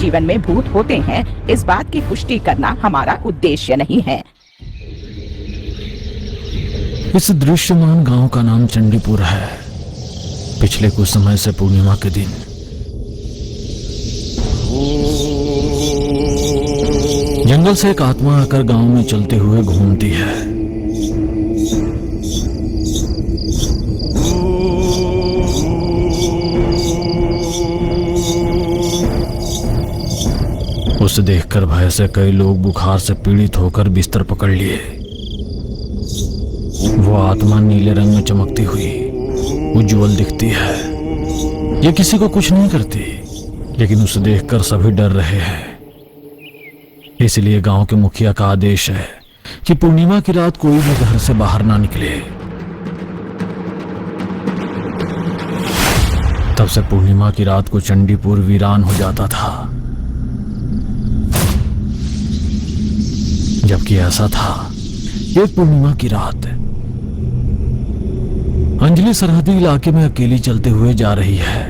जीवन में भूत होते हैं, इस बात की पुष्टि करना हमारा उद्देश्य नहीं है। इस दृश्यमान गांव का नाम चंडीपुर है। पिछले कुछ समय से पूर्णिमा के दिन जंगल से एक आत्मा आकर गांव में चलते हुए घूमती है। उसे देखकर भय से कई लोग बुखार से पीड़ित होकर बिस्तर पकड़ लिए। वो आत्मा नीले रंग में चमकती हुई उज्जवल दिखती है। ये किसी को कुछ नहीं करती, लेकिन उसे देखकर सभी डर रहे हैं। इसलिए गांव के मुखिया का आदेश है कि पूर्णिमा की रात कोई भी घर से बाहर ना निकले। तब से पूर्णिमा की रात को चंडीपुर वीरान हो जाता था। जबकि ऐसा था, एक पूर्णिमा की रात अंजलि सरहदी इलाके में अकेली चलते हुए जा रही है।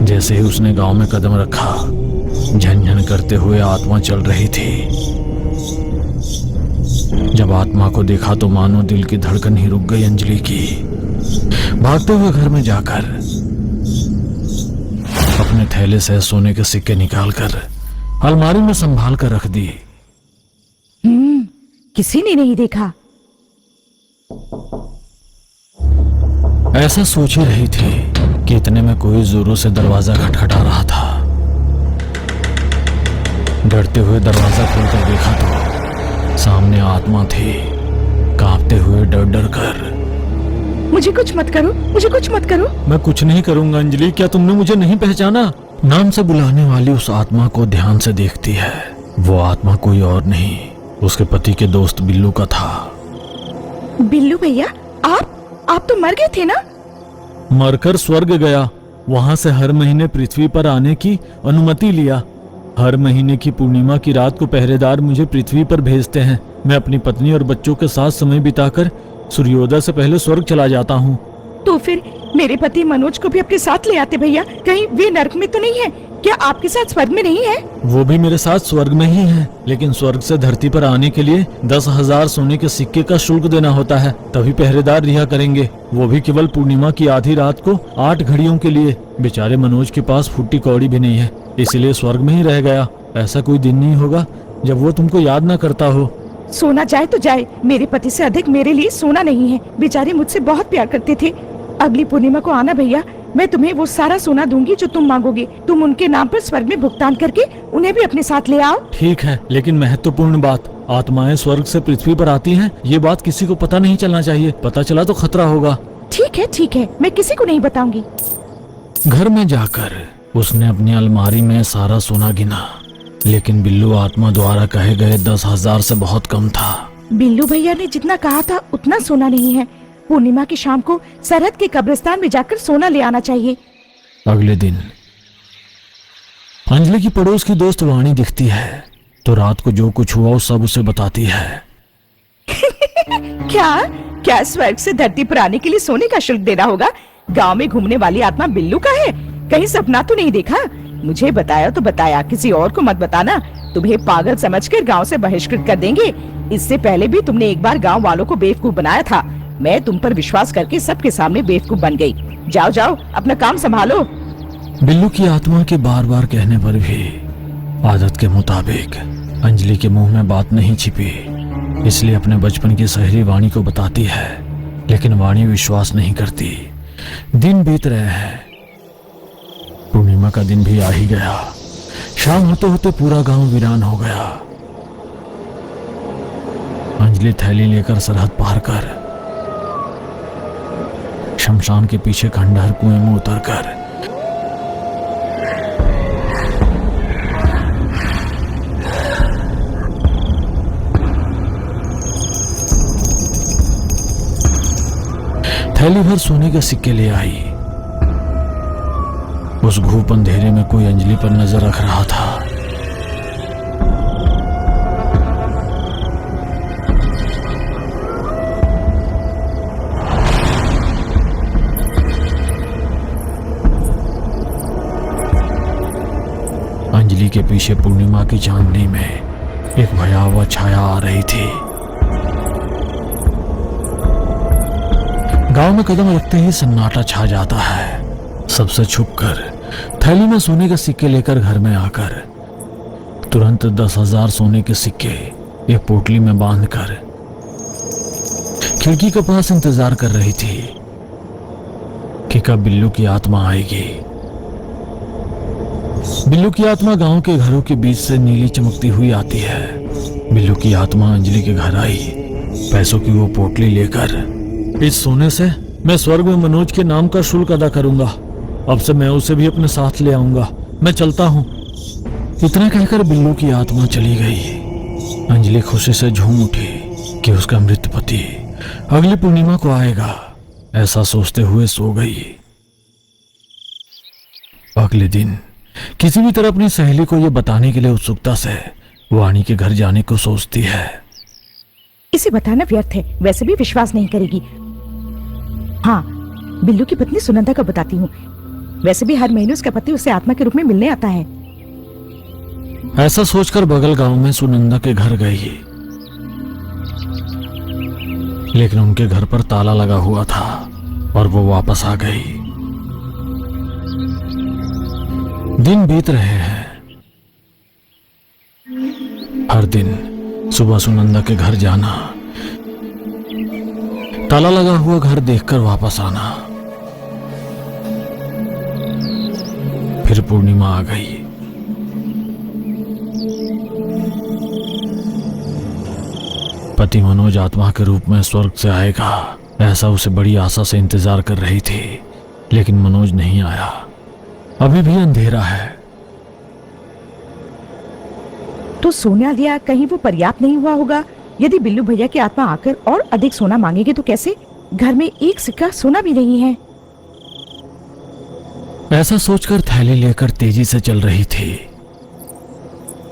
जैसे ही उसने गांव में कदम रखा, झनझन करते हुए आत्मा चल रही थी। जब आत्मा को देखा तो मानो दिल की धड़कन ही रुक गई अंजलि की। भागते हुए घर में जाकर अपने थैले से सोने के सिक्के निकालकर अलमारी में संभाल कर रख दी। किसी ने नहीं देखा। ऐसा सोच ही रही थी कि इतने में कोई जोरों से दरवाजा खटखटा रहा था। डरते हुए दरवाजा खोलकर देखा तो सामने आत्मा थी, कांपते हुए डर डर कर। मुझे कुछ मत करो, मुझे कुछ मत करो। मैं कुछ नहीं करूंगा अंजलि, क्या तुमने मुझे नहीं पहचाना? नाम से बुलाने वाली उस आत्मा को ध्यान से देखती है। वो आत्मा कोई और नहीं, उसके पति के दोस्त बिल्लू का था। बिल्लू भैया, आप तो मर गए थे ना? मरकर स्वर्ग गया। वहां से हर महीने पृथ्वी पर आने की अनुमति लिया। हर महीने की पूर्णिमा की रात को पहरेदार मुझे पृथ्वी पर भेजते हैं। मैं अपनी पत्नी और बच्चों के साथ समय बिताकर सूर्योदय से पहले स्वर्ग चला जाता हूँ। तो फिर मेरे पति मनोज को भी अपने साथ ले आते भैया। कहीं वे नरक में तो नहीं है? क्या आपके साथ स्वर्ग में नहीं है? वो भी मेरे साथ स्वर्ग में ही है, लेकिन स्वर्ग से धरती पर आने के लिए 10,000 सोने के सिक्के का शुल्क देना होता है, तभी पहरेदार रिहा करेंगे। वो भी केवल पूर्णिमा की आधी रात को 8 घड़ियों के लिए। बेचारे मनोज के पास फुट्टी कौड़ी भी नहीं है, इसलिए स्वर्ग में ही रह गया। ऐसा कोई दिन नहीं होगा जब वो तुमको याद ना करता हो। सोना जाए तो जाए, मेरे पति से अधिक मेरे लिए सोना नहीं है। बेचारे मुझसे बहुत प्यार करते थे। अगली पूर्णिमा को आना भैया, मैं तुम्हें वो सारा सोना दूंगी जो तुम मांगोगे। तुम उनके नाम पर स्वर्ग में भुगतान करके उन्हें भी अपने साथ ले आओ। ठीक है, लेकिन महत्वपूर्ण बात, आत्माएं स्वर्ग से पृथ्वी पर आती हैं, ये बात किसी को पता नहीं चलना चाहिए। पता चला तो खतरा होगा। ठीक है, मैं किसी को नहीं बताऊंगी। घर में जाकर उसने अपनी अलमारी में सारा सोना गिना, लेकिन बिल्लू आत्मा द्वारा कहे गए 10,000 से बहुत कम था। बिल्लू भैया ने जितना कहा था उतना सोना नहीं है। पूर्णिमा की शाम को सरहद के कब्रिस्तान में जाकर सोना ले आना चाहिए। अगले दिन अंजलि की पड़ोस की दोस्त वाणी दिखती है तो रात को जो कुछ हुआ वो सब उसे बताती है। क्या स्वर्ग से धरती पर आने के लिए सोने का शुल्क देना होगा? गांव में घूमने वाली आत्मा बिल्लू का है? कहीं सपना तो नहीं देखा? मुझे बताया तो बताया, किसी और को मत बताना। तुम्हें पागल समझकर गांव से बहिष्कृत कर देंगे। इससे पहले भी तुमने एक बार गांव वालों को बेवकूफ बनाया था। मैं तुम पर विश्वास करके सबके सामने बेवकूफ बन गई। जाओ अपना काम संभालो। बिल्लू की आत्मा के बार बार कहने पर भी आदत के मुताबिक अंजलि के मुंह में बात नहीं छिपी, इसलिए अपने बचपन की सहेली वाणी को बताती है, लेकिन वाणी विश्वास नहीं करती। दिन बीत रहे हैं, पूर्णिमा का दिन भी आ ही गया। शाम होते होते पूरा गांव वीरान हो गया। अंजलि थैली लेकर सरहद पार कर शमशान के पीछे खंडहर कुएं में उतरकर थैली भर सोने के सिक्के ले आई। उस घूप अंधेरे में कोई अंजलि पर नजर रख रहा था। अंजलि के पीछे पूर्णिमा की चांदनी में एक भयावह छाया आ रही थी। गांव में कदम रखते ही सन्नाटा छा जाता है। सबसे छुपकर थैली में सोने के सिक्के लेकर घर में आकर तुरंत 10,000 सोने के सिक्के एक पोटली में बांधकर खिड़की के पास इंतजार कर रही थी कि कब बिल्लू की आत्मा आएगी। बिल्लू की आत्मा गांव के घरों के बीच से नीली चमकती हुई आती है। बिल्लू की आत्मा अंजलि के घर आई, पैसों की वो पोटली लेकर। इस सोने से मैं स्वर्ग में मनोज के नाम का शुल्क अदा करूंगा। अब से मैं उसे भी अपने साथ ले आऊंगा। मैं चलता हूं। इतना कहकर बिल्लू की आत्मा चली गई। अंजलि खुशी से झूम उठी कि उसका मृत पति अगली पूर्णिमा को आएगा। ऐसा सोचते हुए सो गई। अगले दिन किसी भी तरह अपनी सहेली को यह बताने के लिए उत्सुकता से वाणी के घर जाने को सोचती है। इसे बताना व्यर्थ है, वैसे भी विश्वास नहीं करेगी। हाँ, बिल्लू की पत्नी सुनंदा को बताती हूँ। वैसे भी हर महीने उसका पति उसे आत्मा के रूप में मिलने आता है। ऐसा सोचकर बगल गांव में सुनंदा के घर गई, लेकिन उनके घर पर ताला लगा हुआ था और वो वापस आ गई। दिन बीत रहे हैं। हर दिन सुबह सुनंदा के घर जाना, ताला लगा हुआ घर देखकर वापस आना। फिर पूर्णिमा आ गई। पति मनोज आत्मा के रूप में स्वर्ग से आएगा, ऐसा उसे बड़ी आशा से इंतजार कर रही थी। लेकिन मनोज नहीं आया। अभी भी अंधेरा है। तो सोना लिया कहीं वो पर्याप्त नहीं हुआ होगा। यदि बिल्लू भैया की आत्मा आकर और अधिक सोना मांगेगी तो कैसे? घर में एक सिक्का सोना भी नहीं है। ऐसा सोचकर थैली लेकर तेजी से चल रही थी।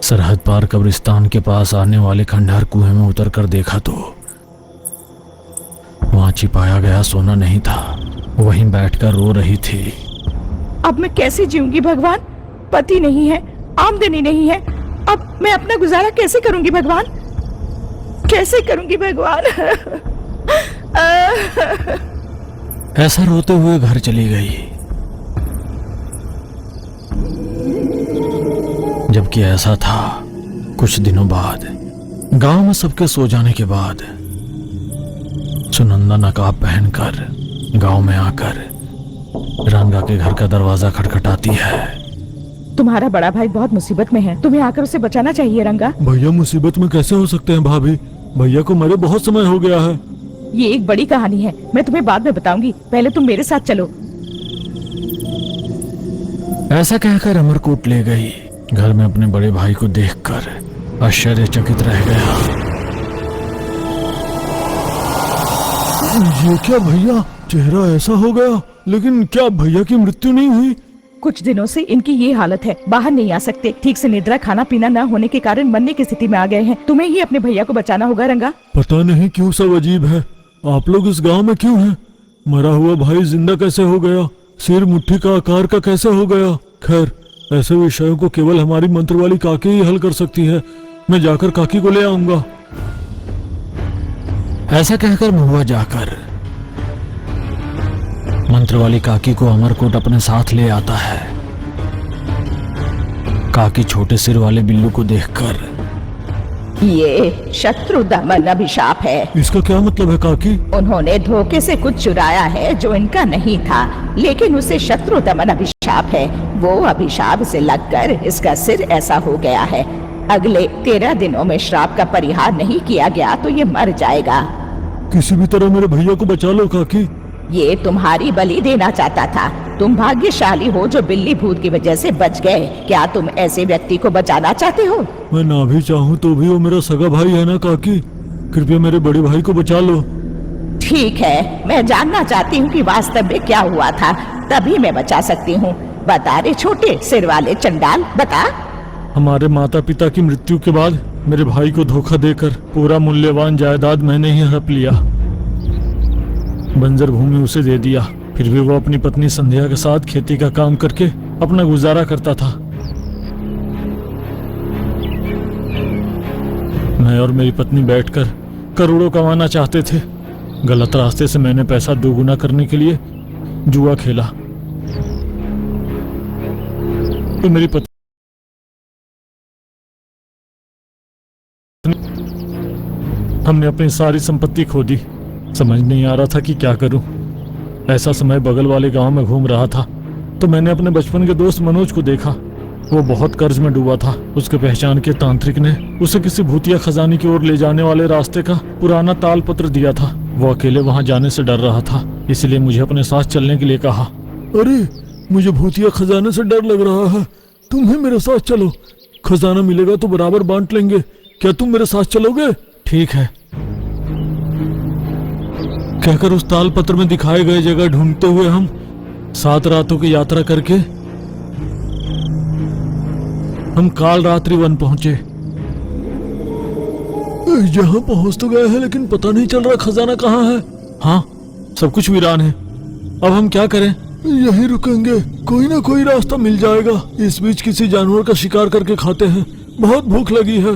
सरहद पार कब्रिस्तान के पास आने वाले खंडहर कुएं में उतरकर देखा तो वहां छिपाया गया सोना नहीं था। वहीं बैठकर रो रही थी। अब मैं कैसे जीऊंगी भगवान? पति नहीं है, आमदनी नहीं है। अब मैं अपना गुजारा कैसे करूंगी भगवान? कैसे करूंगी भगवान? ऐसा रोते हुए घर चली गई। जबकि ऐसा था कुछ दिनों बाद, गांव में सबके सो जाने के बाद सुनंदा नकाब पहनकर गांव में आकर रंगा के घर का दरवाजा खटखटाती है। तुम्हारा बड़ा भाई बहुत मुसीबत में है, तुम्हें आकर उसे बचाना चाहिए रंगा। भैया मुसीबत में कैसे हो सकते हैं भाभी? भैया को मरे बहुत समय हो गया है। ये एक बड़ी कहानी है, मैं तुम्हें बाद में बताऊंगी। पहले तुम मेरे साथ चलो। ऐसा कहकर अमरकोट ले गई। घर में अपने बड़े भाई को देखकर आश्चर्यचकित रह गया। ये क्या भैया, चेहरा ऐसा हो गया? लेकिन क्या भैया की मृत्यु नहीं हुई? कुछ दिनों से इनकी ये हालत है, बाहर नहीं आ सकते। ठीक से निद्रा खाना पीना न होने के कारण मरने की स्थिति में आ गए हैं। तुम्हें ही अपने भैया को बचाना होगा रंगा। पता नहीं क्यों सब अजीब है। आप लोग इस गांव में क्यों हैं? मरा हुआ भाई जिंदा कैसे हो गया? सिर मुट्ठी का आकार का कैसे हो गया? खैर, ऐसे विषयों को केवल हमारी मंत्र वाली काकी ही हल कर सकती है। मैं जाकर काकी को ले आऊंगा। ऐसा कहकर महुआ जाकर मंत्र वाली काकी को अमरकोट अपने साथ ले आता है। काकी छोटे सिर वाले बिल्लू को देखकर, ये शत्रु दमन अभिशाप है। इसका क्या मतलब है काकी? उन्होंने धोखे से कुछ चुराया है जो इनका नहीं था, लेकिन उसे शत्रु दमन अभिशाप है। वो अभिशाप से लगकर इसका सिर ऐसा हो गया है। अगले 13 दिनों में श्राप का परिहार नहीं किया गया तो ये मर जाएगा। किसी भी तरह मेरे भैया को बचा लो काकी। ये तुम्हारी बलि देना चाहता था। तुम भाग्यशाली हो जो बिल्ली भूत की वजह से बच गए। क्या तुम ऐसे व्यक्ति को बचाना चाहते हो? मैं ना भी चाहूँ तो भी वो मेरा सगा भाई है ना काकी। कृपया मेरे बड़े भाई को बचा लो। ठीक है, मैं जानना चाहती हूँ कि वास्तव में क्या हुआ था, तभी मैं बचा सकती हूँ। बता रे छोटे सिर वाले चंडाल, बता। हमारे माता पिता की मृत्यु के बाद मेरे भाई को धोखा देकर पूरा मूल्यवान जायदाद मैंने ही हड़प लिया। बंजर भूमि उसे दे दिया। फिर भी वो अपनी पत्नी संध्या के साथ खेती का काम करके अपना गुजारा करता था। मैं और मेरी पत्नी बैठकर करोड़ों कमाना चाहते थे। गलत रास्ते से मैंने पैसा दोगुना करने के लिए जुआ खेला, तो मेरी पत्नी हमने अपनी सारी संपत्ति खो दी। समझ नहीं आ रहा था कि क्या करूं। ऐसा समय बगल वाले गांव में घूम रहा था तो मैंने अपने बचपन के दोस्त मनोज को देखा। वो बहुत कर्ज में डूबा था। उसके पहचान के तांत्रिक ने उसे किसी भूतिया खजाने की ओर ले जाने वाले रास्ते का पुराना ताल पत्र दिया था। वो अकेले वहां जाने से डर रहा था, इसलिए मुझे अपने साथ चलने के लिए कहा। अरे, मुझे भूतिया खजाने से डर लग रहा है, तुम ही मेरे साथ चलो। खजाना मिलेगा तो बराबर बांट लेंगे। क्या तुम मेरे साथ चलोगे? ठीक है, कहकर उस ताल पत्र में दिखाए गए जगह ढूंढते हुए हम 7 रातों की यात्रा करके हम काल रात्रि वन पहुंचे। यहाँ पहुंच तो गए हैं, लेकिन पता नहीं चल रहा खजाना कहाँ है। हाँ, सब कुछ वीरान है। अब हम क्या करें? यहीं रुकेंगे, कोई ना कोई रास्ता मिल जाएगा। इस बीच किसी जानवर का शिकार करके खाते हैं, बहुत भूख लगी है।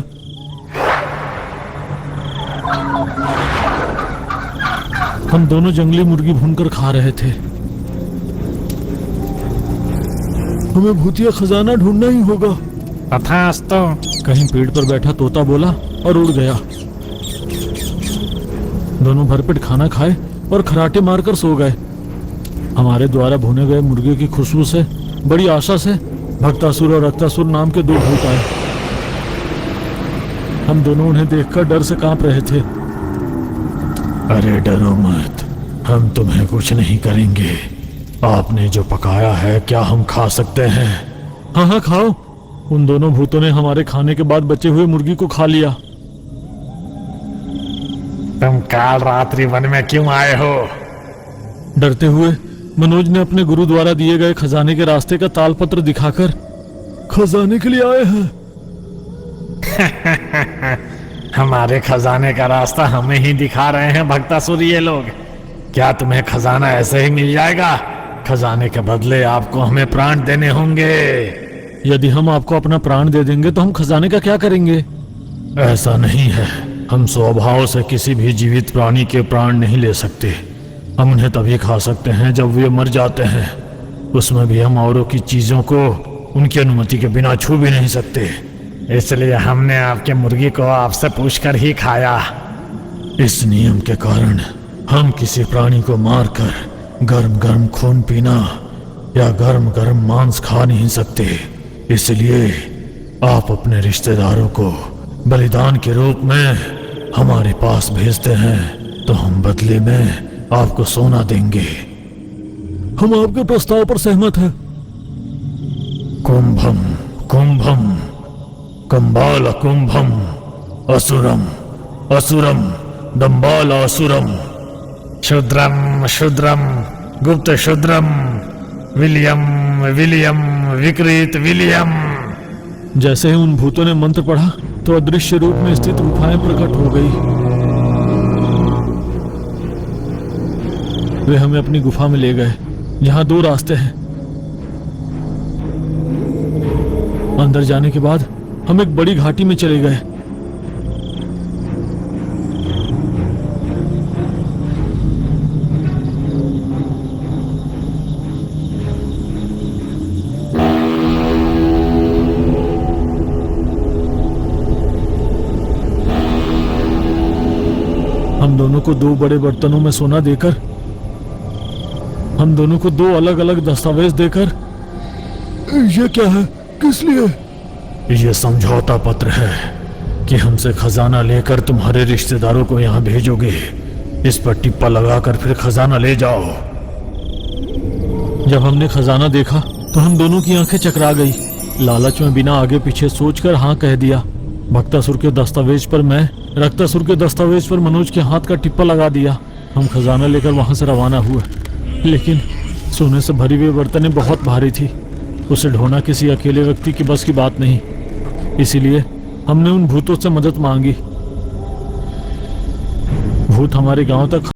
हम दोनों जंगली मुर्गी भूनकर खा रहे थे। हमें भूतिया खजाना ढूंढना ही होगा। तथास्तु। कहीं पेड़ पर बैठा तोता बोला और उड़ गया। दोनों भरपेट खाना खाए और खराटे मारकर सो गए। हमारे द्वारा भुने गए मुर्गे की खुशबू से बड़ी आशा से भक्तासुर और रक्तासुर नाम के 2 भूत आए। हम दोनों उन्हें देखकर डर से कांप रहे थे। अरे डरो मत, हम तुम्हें कुछ नहीं करेंगे। आपने जो पकाया है क्या हम खा सकते हैं? हाँ हाँ, खाओ। उन दोनों भूतों ने हमारे खाने के बाद बचे हुए मुर्गी को खा लिया। तुम काल रात्रि वन में क्यों आए हो? डरते हुए मनोज ने अपने गुरु द्वारा दिए गए खजाने के रास्ते का तालपत्र दिखाकर, खजाने के लिए आए हैं। हमारे खजाने का रास्ता हमें ही दिखा रहे हैं भक्तासुर ये लोग। क्या तुम्हें खजाना ऐसे ही मिल जाएगा? खजाने के बदले आपको हमें प्राण देने होंगे। यदि हम आपको अपना प्राण दे देंगे तो हम खजाने का क्या करेंगे? ऐसा नहीं है, हम स्वभाव से किसी भी जीवित प्राणी के प्राण नहीं ले सकते। हम उन्हें तभी खा सकते हैं जब वे मर जाते हैं। उसमें भी हम औरों की चीजों को उनकी अनुमति के बिना छू भी नहीं सकते। इसलिए हमने आपके मुर्गी को आपसे पूछकर ही खाया। इस नियम के कारण हम किसी प्राणी को मारकर गर्म गर्म खून पीना या गर्म गर्म मांस खा नहीं सकते। इसलिए आप अपने रिश्तेदारों को बलिदान के रूप में हमारे पास भेजते हैं तो हम बदले में आपको सोना देंगे। हम आपके प्रस्ताव पर सहमत हैं। कुंभम कुंभम कंबाल कुंभम असुरम असुरम दंबाल असुरम शूद्रम शूद्रम गुप्त शूद्रम विलियम विलियम विकृत विलियम। जैसे ही उन भूतों ने मंत्र पढ़ा तो अदृश्य रूप में स्थित गुफाएं प्रकट हो गई। वे हमें अपनी गुफा में ले गए। यहाँ 2 रास्ते हैं। अंदर जाने के बाद हम एक बड़ी घाटी में चले गए। हम दोनों को 2 बड़े बर्तनों में सोना देकर, हम दोनों को 2 अलग अलग दस्तावेज देकर, ये क्या है, किस लिए? ये समझौता पत्र है कि हमसे खजाना लेकर तुम्हारे रिश्तेदारों को यहाँ भेजोगे। इस पर टिप्पा लगाकर फिर खजाना ले जाओ। जब हमने खजाना देखा तो हम दोनों की आंखें चकरा गई। लालच में बिना आगे पीछे सोचकर हाँ कह दिया। भक्तासुर के दस्तावेज पर मैं, रक्तासुर के दस्तावेज पर मनोज के हाथ का टिप्पा लगा दिया। हम खजाना लेकर वहां से रवाना हुए, लेकिन सोने से भरी हुई बर्तनें बहुत भारी थी। उसे ढोना किसी अकेले व्यक्ति की बस की बात नहीं। इसीलिए हमने उन भूतों से मदद मांगी। भूत हमारे गांव तक